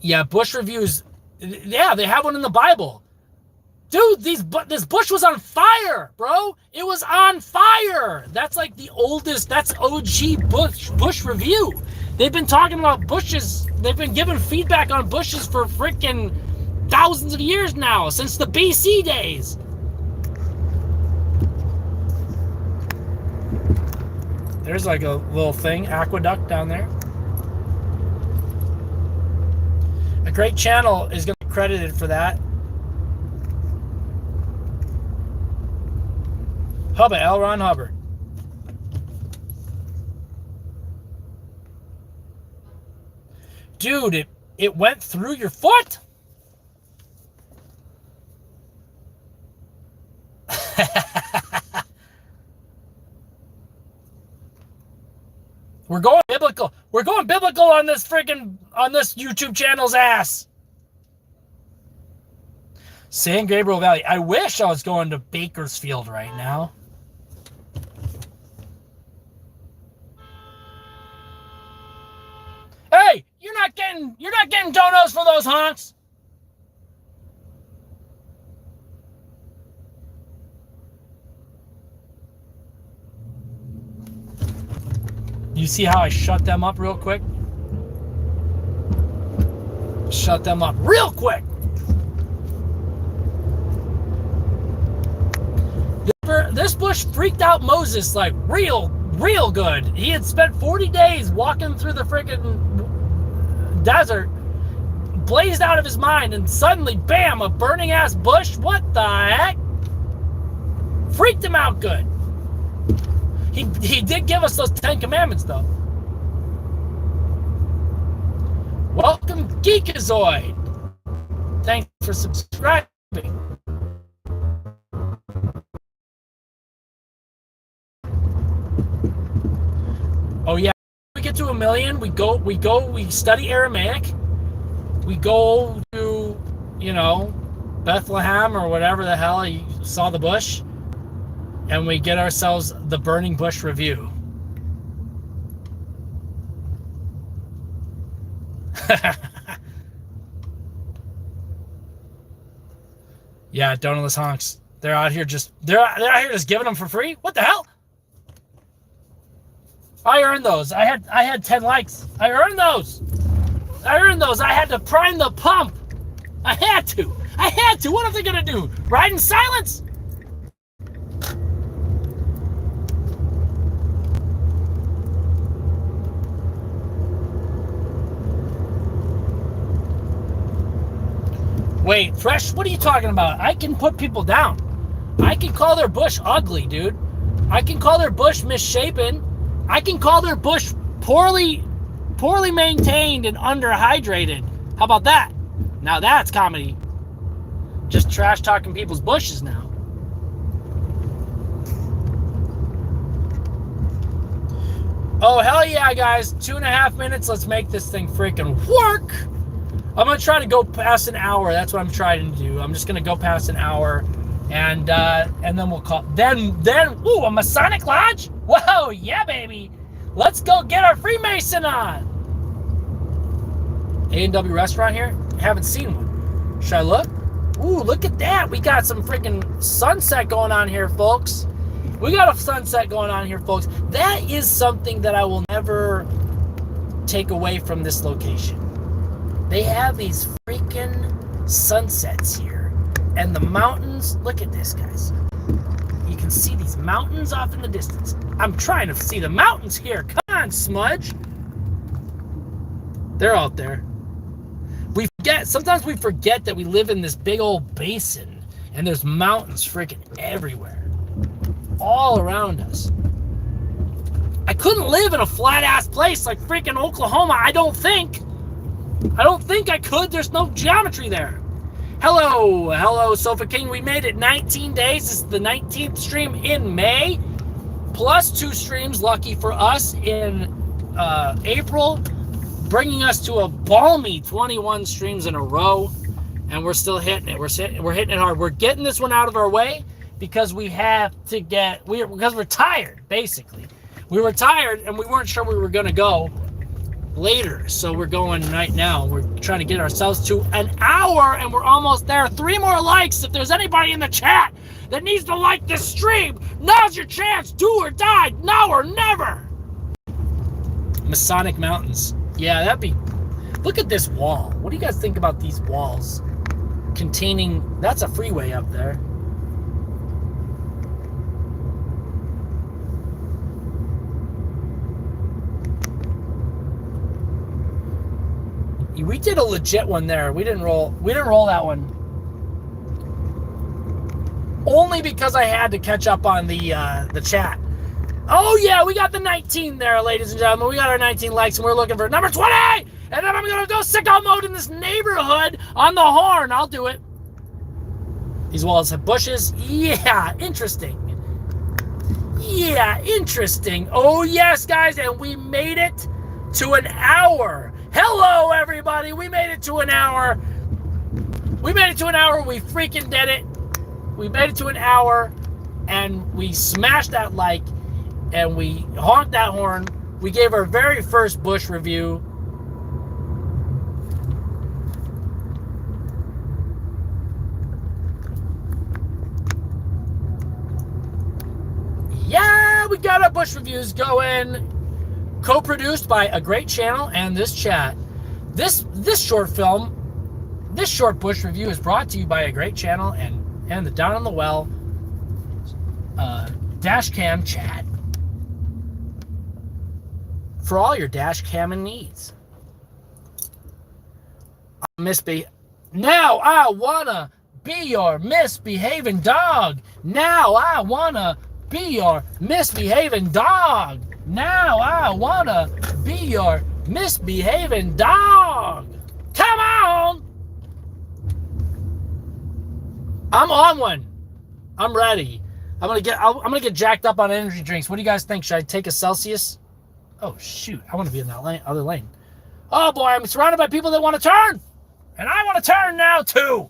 Yeah, bush reviews. Yeah, they have one in the Bible. Dude, this bush was on fire, bro. It was on fire. That's like the oldest, that's OG bush review. They've been talking about bushes. They've been giving feedback on bushes for freaking thousands of years now, since the BC days. There's like a little thing, aqueduct down there. A great channel is going to be credited for that. Hubbard, L. Ron Hubbard. Dude, it went through your foot? We're going biblical. We're going biblical on this YouTube channel's ass. San Gabriel Valley. I wish I was going to Bakersfield right now. Hey, you're not getting donuts for those honks. You see how I shut them up real quick? Shut them up real quick. This bush freaked out Moses like real good. He had spent 40 days walking through the freaking desert, blazed out of his mind, and suddenly, bam, a burning ass bush. What the heck? Freaked him out good. He did give us those 10 commandments though. Welcome, Geekazoid. Thanks for subscribing. Oh yeah, we get to 1 million. We study Aramaic. We go to, Bethlehem or whatever the hell you saw the bush, and we get ourselves the burning bush review. Yeah, donutless honks. They're out here just giving them for free. What the hell? I earned those. I had 10 likes. I earned those. I had to prime the pump. I had to. What are they gonna do? Ride in silence? Wait, Fresh, what are you talking about? I can put people down. I can call their bush ugly, dude. I can call their bush misshapen. I can call their bush poorly maintained and underhydrated. How about that? Now that's comedy. Just trash talking people's bushes now. Oh, hell yeah, guys. 2.5 minutes. Let's make this thing freaking work. I'm going to try to go past an hour. That's what I'm trying to do. I'm just going to go past an hour. And then we'll call. Then, ooh, a Masonic Lodge? Whoa, yeah, baby. Let's go get our Freemason on. A&W restaurant here? I haven't seen one. Should I look? Ooh, look at that. We got some freaking sunset going on here, folks. That is something that I will never take away from this location. They have these freaking sunsets here. And the mountains, look at this, guys. You can see these mountains off in the distance. I'm trying to see the mountains here. Come on, Smudge. They're out there. Sometimes we forget that we live in this big old basin and there's mountains freaking everywhere. All around us. I couldn't live in a flat ass place like freaking Oklahoma, I don't think I could. There's no geometry there. Hello, Sofa King. We made it 19 days. This is the 19th stream in May, plus 2 streams, lucky for us, in April, bringing us to a balmy 21 streams in a row, and we're still hitting it. We're hitting it hard. We're getting this one out of our way because because we're tired, basically. We were tired, and we weren't sure we were going to go later, so we're going right now. We're trying to get ourselves to an hour, and we're almost there. 3 more likes. If there's anybody in the chat that needs to like this stream, now's your chance. Do or die, now or never. Masonic Mountains. Yeah, look at this wall. What do you guys think about these walls containing? That's a freeway up there. We did a legit one there. We didn't roll that one. Only because I had to catch up on the chat. Oh yeah, we got the 19 there, ladies and gentlemen. We got our 19 likes, and we're looking for number 20. And then I'm gonna go sicko mode in this neighborhood on the horn. I'll do it. These walls have bushes. Yeah, interesting. Oh yes, guys, and we made it to an hour. Hello, everybody. We made it to an hour. We freaking did it. We made it to an hour, and we smashed that like, and we honked that horn. We gave our very first bush review. Yeah, we got our bush reviews going. co-produced by a great channel and this chat. This short film, this short Bush review is brought to you by a great channel and the Down on the Well dash cam chat for all your dash camming needs. Now I wanna be your misbehaving dog. Now I wanna be your misbehaving dog. Now I wanna be your misbehaving dog. Come on! I'm on one. I'm ready. I'm gonna get jacked up on energy drinks. What do you guys think? Should I take a Celsius? Oh shoot! I want to be in that other lane. Oh boy, I'm surrounded by people that want to turn, and I want to turn now too.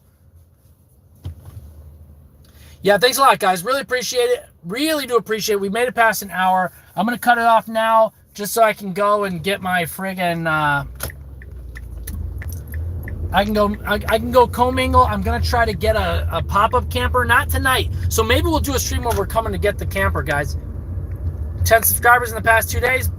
Yeah, thanks a lot, guys. Really appreciate it. Really do appreciate it. We made it past an hour. I'm gonna cut it off now, just so I can go and get my friggin'. I can go commingle. I'm gonna try to get a pop-up camper, not tonight. So maybe we'll do a stream where we're coming to get the camper, guys. 10 subscribers in the past 2 days.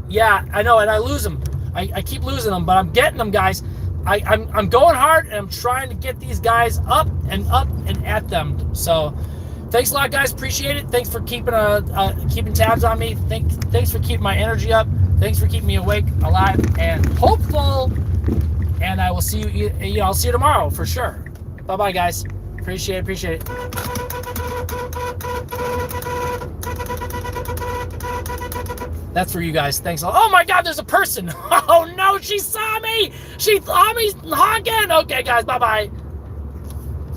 Yeah, I know, and I lose them. I keep losing them, but I'm getting them, guys. I'm going hard, and I'm trying to get these guys up and at them. So thanks a lot, guys. Appreciate it. Thanks for keeping tabs on me. Thanks for keeping my energy up. Thanks for keeping me awake, alive, and hopeful. And I will see you. I'll see you tomorrow for sure. Bye bye, guys. Appreciate it. That's for you guys. Thanks a lot. Oh my God, there's a person. Oh no, she saw me. She saw me honking. Okay, guys. Bye bye.